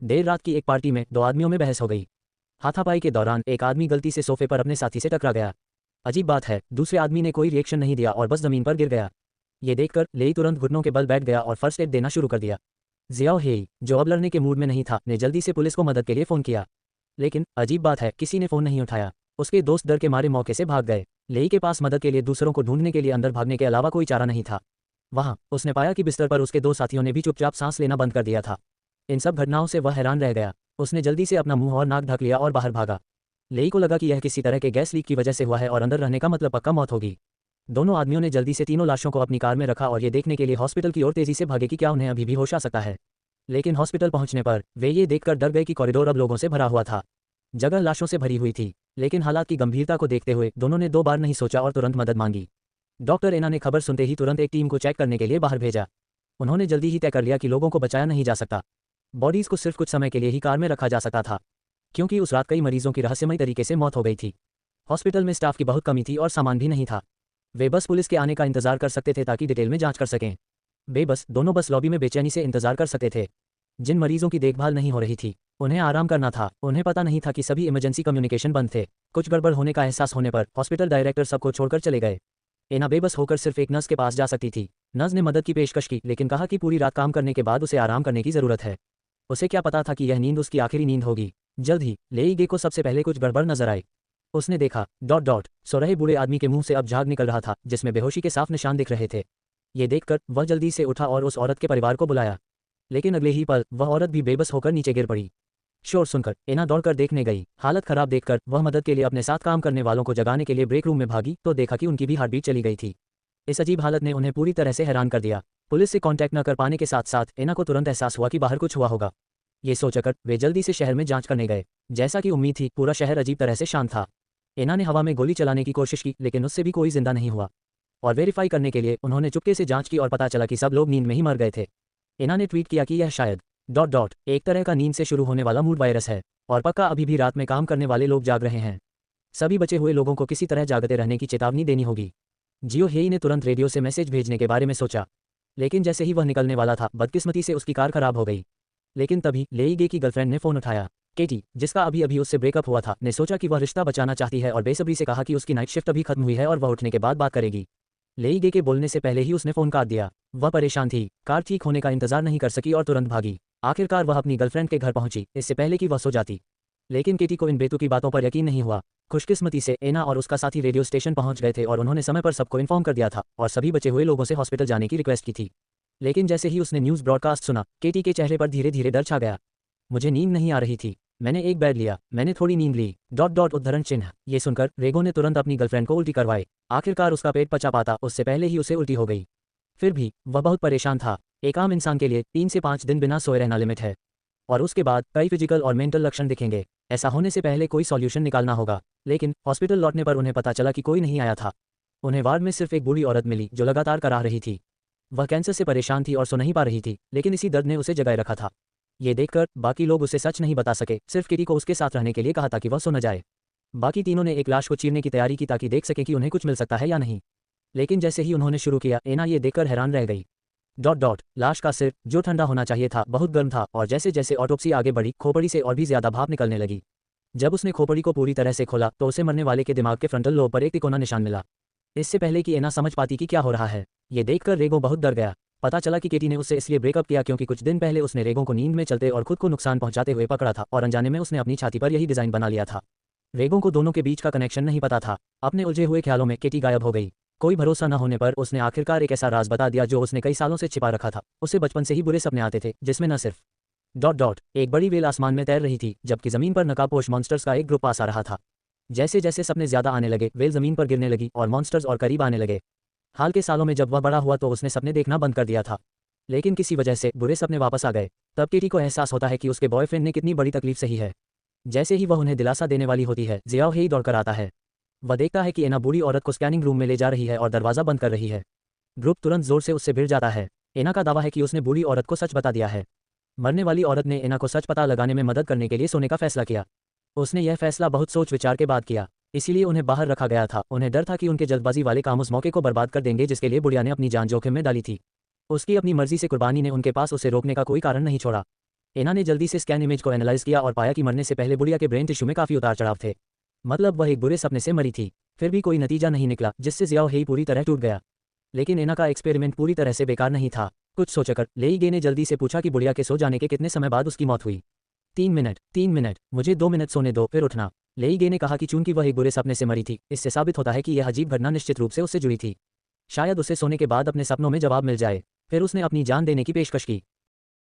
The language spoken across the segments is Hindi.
देर रात की एक पार्टी में दो आदमियों में बहस हो गई। हाथापाई के दौरान एक आदमी गलती से सोफे पर अपने साथी से टकरा गया। अजीब बात है, दूसरे आदमी ने कोई रिएक्शन नहीं दिया और बस जमीन पर गिर गया। ये देखकर लेई तुरंत घुटनों के बल बैठ गया और फर्स्ट एड देना शुरू कर दिया। जियाओ हेई, जो अब लड़ने के मूड में नहीं था, ने जल्दी से पुलिस को मदद के लिए फ़ोन किया। लेकिन अजीब बात है, किसी ने फ़ोन नहीं उठाया। उसके दोस्त डर के मारे मौके से भाग गए। लेई के पास मदद के लिए दूसरों को ढूंढने के लिए अंदर भागने के अलावा कोई चारा नहीं था। वहां उसने पाया कि बिस्तर पर उसके दो साथियों ने भी चुपचाप सांस लेना बंद कर दिया था। इन सब घटनाओं से वह हैरान रह गया। उसने जल्दी से अपना मुंह और नाक ढक लिया और बाहर भागा। लेई को लगा कि यह किसी तरह के गैस लीक की वजह से हुआ है और अंदर रहने का मतलब पक्का मौत होगी। दोनों आदमियों ने जल्दी से तीनों लाशों को अपनी कार में रखा और ये देखने के लिए हॉस्पिटल की ओर तेजी से भागे कि क्या उन्हें अभी भी होश आ सकता है। लेकिन हॉस्पिटल पहुंचने पर वे ये देखकर डर गए कि कॉरिडोर अब लोगों से भरा हुआ था। जगह लाशों से भरी हुई थी। लेकिन हालात की गंभीरता को देखते हुए दोनों ने 2 बार नहीं सोचा और तुरंत मदद मांगी। डॉक्टर एना ने खबर सुनते ही तुरंत एक टीम को चेक करने के लिए बाहर भेजा। उन्होंने जल्दी ही तय कर लिया कि लोगों को बचाया नहीं जा सकता। बॉडीज को सिर्फ कुछ समय के लिए ही कार में रखा जा सकता था, क्योंकि उस रात कई मरीजों की रहस्यमय तरीके से मौत हो गई थी। हॉस्पिटल में स्टाफ की बहुत कमी थी और सामान भी नहीं था। वे बस पुलिस के आने का इंतजार कर सकते थे ताकि डिटेल में जांच कर सकें। दोनों बस लॉबी में बेचैनी से इंतजार कर सकते थे। जिन मरीजों की देखभाल नहीं हो रही थी, उन्हें आराम करना था। उन्हें पता नहीं था कि सभी इमरजेंसी कम्युनिकेशन बंद थे। कुछ गड़बड़ होने का एहसास होने पर हॉस्पिटल डायरेक्टर सबको छोड़कर चले गए। एना बेबस होकर सिर्फ एक नर्स के पास जा सकती थी। नर्स ने मदद की पेशकश की, लेकिन कहा कि पूरी रात काम करने के बाद उसे आराम करने की जरूरत है। उसे क्या पता था कि यह नींद उसकी आखिरी नींद होगी। जल्द ही लेई गे को सबसे पहले कुछ गड़बड़ नजर आई। उसने देखा सो रहे बूढ़े आदमी के मुंह से अब झाग निकल रहा था, जिसमें बेहोशी के साफ निशान दिख रहे थे। ये देखकर वह जल्दी से उठा और उस औरत के परिवार को बुलाया। लेकिन अगले ही पल वह औरत भी बेबस होकर नीचे गिर पड़ी। शोर सुनकर एना दौड़कर देखने गई। हालत खराब देखकर वह मदद के लिए अपने साथ काम करने वालों को जगाने के लिए ब्रेक रूम में भागी तो देखा कि उनकी भी हार्टबीट चली गई थी। इस अजीब हालत ने उन्हें पूरी तरह से हैरान कर दिया। पुलिस से कांटेक्ट न कर पाने के साथ साथ एना को तुरंत एहसास हुआ कि बाहर कुछ हुआ होगा। ये सोचकर वे जल्दी से शहर में जांच करने गए। जैसा कि उम्मीद थी, पूरा शहर अजीब तरह से शांत था। एना ने हवा में गोली चलाने की कोशिश की, लेकिन उससे भी कोई जिंदा नहीं हुआ। और वेरीफाई करने के लिए उन्होंने चुपके से जांच की और पता चला कि सब लोग नींद में ही मर गए थे। एना ने ट्वीट किया कि यह शायद एक तरह का नींद से शुरू होने वाला मूड वायरस है और पक्का अभी भी रात में काम करने वाले लोग जाग रहे हैं। सभी बचे हुए लोगों को किसी तरह जागते रहने की चेतावनी देनी होगी। जियो हेई ने तुरंत रेडियो से मैसेज भेजने के बारे में सोचा, लेकिन जैसे ही वह निकलने वाला था, बदकिस्मती से उसकी कार खराब हो गई। लेकिन तभी लेई गे की गर्लफ्रेंड ने फ़ोन उठाया। केटी, जिसका अभी अभी उससे ब्रेकअप हुआ था, ने सोचा कि वह रिश्ता बचाना चाहती है और बेसब्री से कहा कि उसकी नाइट शिफ्ट अभी खत्म हुई है और वह उठने के बाद बात करेगी। लेई गे के बोलने से पहले ही उसने फ़ोन काट दिया। वह परेशान थी, कार ठीक होने का इंतजार नहीं कर सकी और तुरंत भागी। आखिरकार वह अपनी गर्लफ्रेंड के घर पहुंची, इससे पहले कि वह सो जाती। लेकिन केटी को इन बेतुकी बातों पर यकीन नहीं हुआ। खुशकिस्मती से एना और उसका साथी रेडियो स्टेशन पहुंच गए थे और उन्होंने समय पर सबको इन्फॉर्म कर दिया था और सभी बचे हुए लोगों से हॉस्पिटल जाने की रिक्वेस्ट की थी। लेकिन जैसे ही उसने न्यूज़ ब्रॉडकास्ट सुना, केटी के चेहरे पर धीरे धीरे डर छा गया। मुझे नींद नहीं आ रही थी, मैंने एक बेड लिया, मैंने थोड़ी नींद ली। उद्धरण चिन्ह। ये सुनकर रेगो ने तुरंत अपनी गर्लफ्रेंड को उल्टी करवाई। आखिरकार उसका पेट पचा पाता उससे पहले ही उसे उल्टी हो गई। फिर भी वह बहुत परेशान था। एक आम इंसान के लिए 3 से 5 दिन बिना सोए रहना लिमिट है और उसके बाद कई फिजिकल और मेंटल लक्षण दिखेंगे। ऐसा होने से पहले कोई सॉल्यूशन निकालना होगा। लेकिन हॉस्पिटल लौटने पर उन्हें पता चला कि कोई नहीं आया था। उन्हें वार्ड में सिर्फ एक बूढ़ी औरत मिली जो लगातार कराह रही थी। वह कैंसर से परेशान थी और सो नहीं पा रही थी, लेकिन इसी दर्द ने उसे जगाए रखा था। ये देखकर बाकी लोग उसे सच नहीं बता सके, सिर्फ किटी को उसके साथ रहने के लिए कहा था कि वह सो न जाए। बाकी तीनों ने एक लाश को चीरने की तैयारी की ताकि देख सके कि उन्हें कुछ मिल सकता है या नहीं। लेकिन जैसे ही उन्होंने शुरू किया, एना ये देखकर हैरान रह गई। लाश का सिर, जो ठंडा होना चाहिए था, बहुत गर्म था और जैसे जैसे ऑटोप्सी आगे बढ़ी, खोपड़ी से और भी ज्यादा भाप निकलने लगी। जब उसने खोपड़ी को पूरी तरह से खोला तो उसे मरने वाले के दिमाग के फ्रंटल लोब पर एक तिकोना निशान मिला। इससे पहले कि एना समझ पाती कि क्या हो रहा है, ये देखकर रेगो बहुत डर गया। पता चला कि केटी ने उससे इसलिए ब्रेकअप किया क्योंकि कुछ दिन पहले उसने रेगो को नींद में चलते और खुद को नुकसान पहुंचाते हुए पकड़ा था और अनजाने में उसने अपनी छाती पर यही डिजाइन बना लिया था। रेगो को दोनों के बीच का कनेक्शन नहीं पता था। अपने उलझे हुए ख्यालों में केटी गायब हो गई। कोई भरोसा न होने पर उसने आखिरकार एक ऐसा राज बता दिया जो उसने कई सालों से छिपा रखा था। उसे बचपन से ही बुरे सपने आते थे, जिसमें न सिर्फ एक बड़ी वेल आसमान में तैर रही थी, जबकि जमीन पर नकाबपोश मॉन्स्टर्स का एक ग्रुप पास आ रहा था। जैसे जैसे सपने ज्यादा आने लगे, वेल जमीन पर गिरने लगी और मॉन्स्टर्स और करीब आने लगे। हाल के सालों में जब वह बड़ा हुआ तो उसने सपने देखना बंद कर दिया था, लेकिन किसी वजह से बुरे सपने वापस आ गए। तब केटी को एहसास होता है कि उसके बॉयफ्रेंड ने कितनी बड़ी तकलीफ सही है। जैसे ही वह उन्हें दिलासा देने वाली होती है, जियाओ हेई दौड़कर आता है। वह देखता है कि एना बूढ़ी औरत को स्कैनिंग रूम में ले जा रही है और दरवाजा बंद कर रही है। ग्रुप तुरंत जोर से उससे भिड़ जाता है। एना का दावा है कि उसने बूढ़ी औरत को सच बता दिया है। मरने वाली औरत ने एना को सच पता लगाने में मदद करने के लिए सोने का फैसला किया। उसने यह फैसला बहुत सोच विचार के बाद किया, इसीलिए उन्हें बाहर रखा गया था। उन्हें डर था कि उनके जल्दबाजी वाले काम उस मौके को बर्बाद कर देंगे जिसके लिए बुढ़िया ने अपनी जान जोखिम में डाली थी। उसकी अपनी मर्जी से कुर्बानी ने उनके पास उसे रोकने का कोई कारण नहीं छोड़ा। एना ने जल्दी से स्कैन इमेज को एनालाइज किया और पाया कि मरने से पहले बुढ़िया के ब्रेन टिश्यू में काफी उतार चढ़ाव थे। मतलब वह एक बुरे सपने से मरी थी। फिर भी कोई नतीजा नहीं निकला, जिससे जियाओ हेई पूरी तरह टूट गया। लेकिन एना का एक्सपेरिमेंट पूरी तरह से बेकार नहीं था। कुछ सोचकर लेई गे ने जल्दी से पूछा कि बुढ़िया के सो जाने के कितने समय बाद उसकी मौत हुई। 3 मिनट, मुझे 2 मिनट सोने दो फिर उठना। लेई गे ने कहा कि चूंकि वह एक बुरे सपने से मरी थी, इससे साबित होता है कि यह अजीब घटना निश्चित रूप से उससे जुड़ी थी। शायद उसे सोने के बाद अपने सपनों में जवाब मिल जाए। फिर उसने अपनी जान देने की पेशकश की।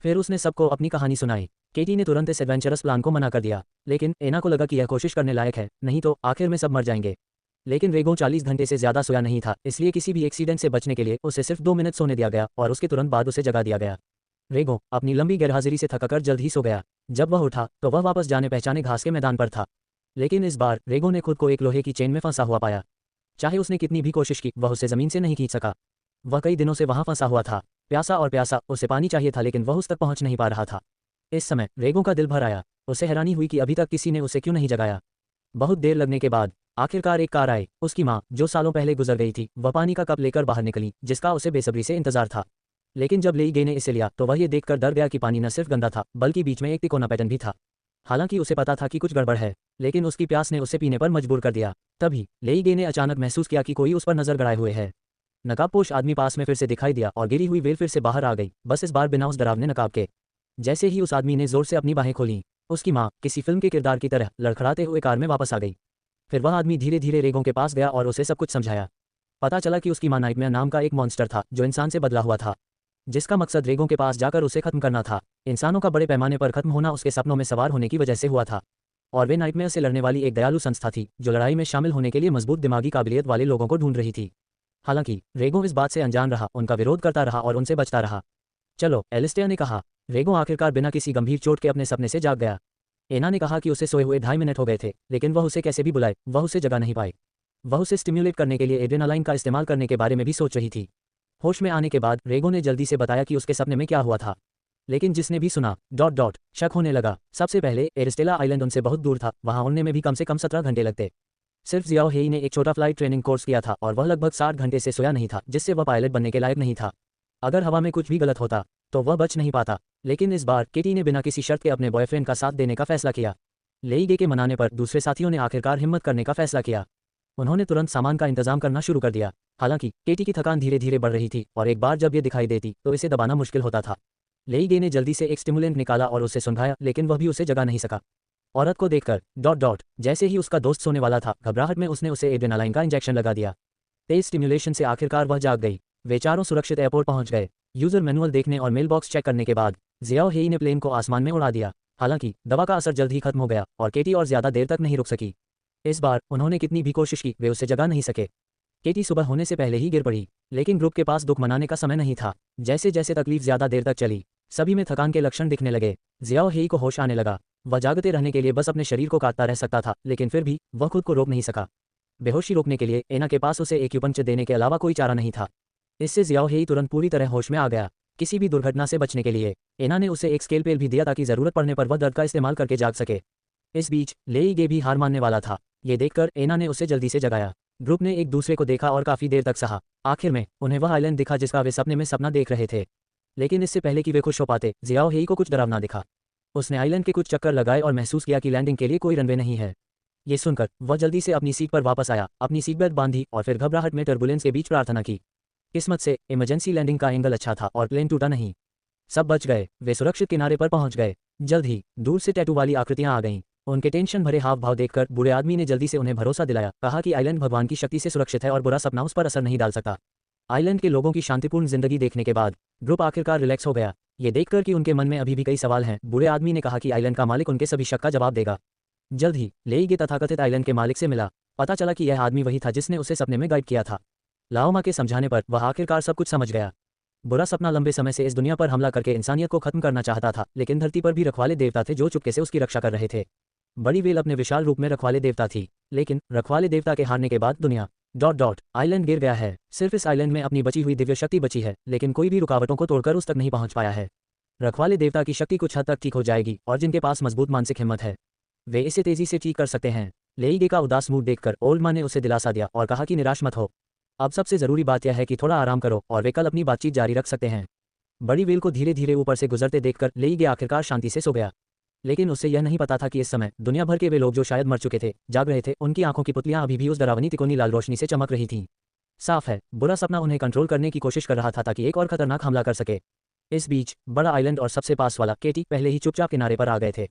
फिर उसने सबको अपनी कहानी सुनाई। केटी ने तुरंत इस एडवेंचरस प्लान को मना कर दिया, लेकिन एना को लगा कि यह कोशिश करने लायक है, नहीं तो आखिर में सब मर जाएंगे। लेकिन रेगो 40 घंटे से ज्यादा सोया नहीं था, इसलिए किसी भी एक्सीडेंट से बचने के लिए उसे सिर्फ 2 मिनट सोने दिया गया और उसके तुरंत बाद उसे जगा दिया गया। रेगो अपनी लंबी गैरहाजिरी से थकाकर जल्द ही सो गया। जब वह उठा तो वह वापस जाने पहचाने घास के मैदान पर था। लेकिन इस बार रेगो ने खुद को एक लोहे की चेन में फंसा हुआ पाया। चाहे उसने कितनी भी कोशिश की, वह उसे जमीन से नहीं खींच सका। वह कई दिनों से वहां फंसा हुआ था, प्यासा और प्यासा, उसे पानी चाहिए था लेकिन वह उस तक पहुंच नहीं पा रहा था। इस समय रेगो का दिल भर आया। उसे हैरानी हुई कि अभी तक किसी ने उसे क्यों नहीं जगाया। बहुत देर लगने के बाद आखिरकार एक कार आई। उसकी माँ, जो सालों पहले गुजर गई थी, वह पानी का कप लेकर बाहर निकली, जिसका उसे बेसब्री से इंतजार था। लेकिन जब लेई गे ने इसे लिया तो वह ये देखकर डर गया कि पानी न सिर्फ गंदा था, बल्कि बीच में एक तिकोना पैटर्न भी था। हालांकि उसे पता था कि कुछ गड़बड़ है, लेकिन उसकी प्यास ने उसे पीने पर मजबूर कर दिया। तभी लेई गे ने अचानक महसूस किया कि कोई उस पर नजर गड़ाए हुए है। नकाबपोश आदमी पास में फिर से दिखाई दिया और गिरी हुई वेल फिर से बाहर आ गई, बस इस बार बिना उस डरावने नकाब के। जैसे ही उस आदमी ने जोर से अपनी बाहें खोलीं, उसकी माँ किसी फिल्म के किरदार की तरह लड़खड़ाते हुए कार में वापस आ गई। फिर वह आदमी धीरे धीरे रेगो के पास गया और उसे सब कुछ समझाया। पता चला कि उसकी माँ नाइटमेयर नाम का एक मॉन्स्टर था, जो इंसान से बदला हुआ था, जिसका मकसद रेगो के पास जाकर उसे खत्म करना था। इंसानों का बड़े पैमाने पर खत्म होना उसके सपनों में सवार होने की वजह से हुआ था। और वे नाइटमेयर से लड़ने वाली एक दयालु संस्था थी, जो लड़ाई में शामिल होने के लिए मजबूत दिमागी काबिलियत वाले लोगों को ढूंढ रही थी। हालांकि रेगो इस बात से अनजान रहा, उनका विरोध करता रहा और उनसे बचता रहा। चलो, एलिस्टेयर ने कहा। रेगो आखिरकार बिना किसी गंभीर चोट के अपने सपने से जाग गया। एना ने कहा कि उसे सोए हुए 2.5 मिनट हो गए थे, लेकिन वह उसे कैसे भी बुलाए, वह उसे जगा नहीं पाई। वह उसे स्टिम्युलेट करने के लिए एड्रेनालाइन का इस्तेमाल करने के बारे में भी सोच रही थी। होश में आने के बाद रेगो ने जल्दी से बताया कि उसके सपने में क्या हुआ था। लेकिन जिसने भी सुना शक होने लगा। सबसे पहले एरिस्टेला आइलैंड उनसे बहुत दूर था, वहां उड़ने में भी कम से कम 17 घंटे लगते। सिर्फ जियाओ हेई ने एक छोटा फ्लाइट ट्रेनिंग कोर्स किया था और वह लगभग 60 घंटे से सोया नहीं था, जिससे वह पायलट बनने के लायक नहीं था। अगर हवा में कुछ भी गलत होता तो वह बच नहीं पाता। लेकिन इस बार केटी ने बिना किसी शर्त के अपने बॉयफ्रेंड का साथ देने का फैसला किया। लेई गे के मनाने पर दूसरे साथियों ने आखिरकार हिम्मत करने का फैसला किया। उन्होंने तुरंत सामान का इंतजाम करना शुरू कर दिया। हालांकि केटी की थकान धीरे धीरे बढ़ रही थी और एक बार जब ये दिखाई देती तो इसे दबाना मुश्किल होता था। लेई गे ने जल्दी से एक स्टिमुलेंट निकाला और उसे सुंघाया, लेकिन वह भी उसे जगा नहीं सका। औरत को देखकर जैसे ही उसका दोस्त सोने वाला था, घबराहट में उसने उसे एड्रेनालाइन का इंजेक्शन लगा दिया। तेज स्टिम्युलेशन से आखिरकार वह जाग गई। वे चारों सुरक्षित एयरपोर्ट पहुंच गए। यूजर मैनुअल देखने और मेल बॉक्स चेक करने के बाद जियाओ हेई ने प्लेन को आसमान में उड़ा दिया। हालांकि दवा का असर जल्द ही खत्म हो गया और केटी और ज्यादा देर तक नहीं रुक सकी। इस बार उन्होंने कितनी भी कोशिश की, वे उसे जगा नहीं सके। केटी सुबह होने से पहले ही गिर पड़ी, लेकिन ग्रुप के पास दुख मनाने का समय नहीं था। जैसे जैसे तकलीफ ज्यादा देर तक चली, सभी में थकान के लक्षण दिखने लगे। जियाओ हेई को होश आने लगा। वह जागते रहने के लिए बस अपने शरीर को काटता रह सकता था, लेकिन फिर भी वह खुद को रोक नहीं सका। बेहोशी रोकने के लिए एना के पास उसे एक्यूपंक्चर देने के अलावा कोई चारा नहीं था। इससे जियाओ हेई तुरंत पूरी तरह होश में आ गया। किसी भी दुर्घटना से बचने के लिए एना ने उसे एक स्केल पेल भी दिया ताकि जरूरत पड़ने पर वह दर्द का इस्तेमाल करके जाग सके। इस बीच लेई गे भी हार मानने वाला था। ये देखकर एना ने उसे जल्दी से जगाया। ग्रुप ने एक दूसरे को देखा और काफी देर तक सहा। आखिर में उन्हें वह आइलैंड दिखा जिसका वे सपने में सपना देख रहे थे। लेकिन इससे पहले कि वे खुश हो पाते, जियाओ हेई को कुछ डरावना दिखा। उसने आइलैंड के कुछ चक्कर लगाए और महसूस किया कि लैंडिंग के लिए कोई रनवे नहीं है। ये सुनकर वह जल्दी से अपनी सीट पर वापस आया, अपनी सीट बेल्ट बांधी और फिर घबराहट में टर्बुलेंस के बीच प्रार्थना की। किस्मत से इमरजेंसी लैंडिंग का एंगल अच्छा था और प्लेन टूटा नहीं। सब बच गए। वे सुरक्षित किनारे पर पहुंच गए। जल्द ही दूर से टैटू वाली आकृतियां आ गईं। उनके टेंशन भरे हाव भाव देखकर बूढ़े आदमी ने जल्दी से उन्हें भरोसा दिलाया, कहा कि आइलैंड भगवान की शक्ति से सुरक्षित है और बुरा सपना उस पर असर नहीं डाल सकता। आइलैंड के लोगों की शांतिपूर्ण जिंदगी देखने के बाद ग्रुप आखिरकार रिलैक्स हो गया। ये देखकर कि उनके मन में अभी भी कई सवाल हैं, बूढ़े आदमी ने कहा कि आइलैंड का मालिक उनके सभी शक का जवाब देगा। जल्द ही लेई गे तथाकथित आइलैंड के मालिक से मिला। पता चला कि यह आदमी वही था जिसने उसे सपने में गाइड किया था। लाओमा के समझाने पर वह आखिरकार सब कुछ समझ गया। बुरा सपना लंबे समय से इस दुनिया पर हमला करके इंसानियत को खत्म करना चाहता था, लेकिन धरती पर भी रखवाले देवता थे जो चुपके से उसकी रक्षा कर रहे थे। बड़ी वेल अपने विशाल रूप में रखवाले देवता थी, लेकिन रखवाले देवता के हारने के बाद दुनिया आइलैंड गिर गया है। सिर्फ इस आइलैंड में अपनी बची हुई दिव्य शक्ति बची है, लेकिन कोई भी रुकावटों को तोड़कर उस तक नहीं पहुंच पाया है। रखवाले देवता की शक्ति कुछ हद तक ठीक हो जाएगी और जिनके पास मजबूत मानसिक हिम्मत है, वे इसे तेजी से ठीक कर सकते हैं। लेई गे का उदास मूड देखकर ओल्ड माँ ने उसे दिलासा दिया और कहा कि निराश मत हो। अब सबसे जरूरी बात यह है कि थोड़ा आराम करो और वे कल अपनी बातचीत जारी रख सकते हैं। बड़ी व्हेल को धीरे धीरे ऊपर से गुजरते देखकर लेई आखिरकार शांति से सो गया। लेकिन उससे यह नहीं पता था कि इस समय दुनिया भर के वे लोग जो शायद मर चुके थे जाग रहे थे। उनकी आंखों की पुतलियां अभी भी उस डरावनी तिकोनी लाल रोशनी से चमक रही थीं। साफ है, बुरा सपना उन्हें कंट्रोल करने की कोशिश कर रहा था ताकि एक और खतरनाक हमला कर सके। इस बीच बड़ा आइलैंड और सबसे पास वाला केटी पहले ही चुपचाप किनारे पर आ गए थे।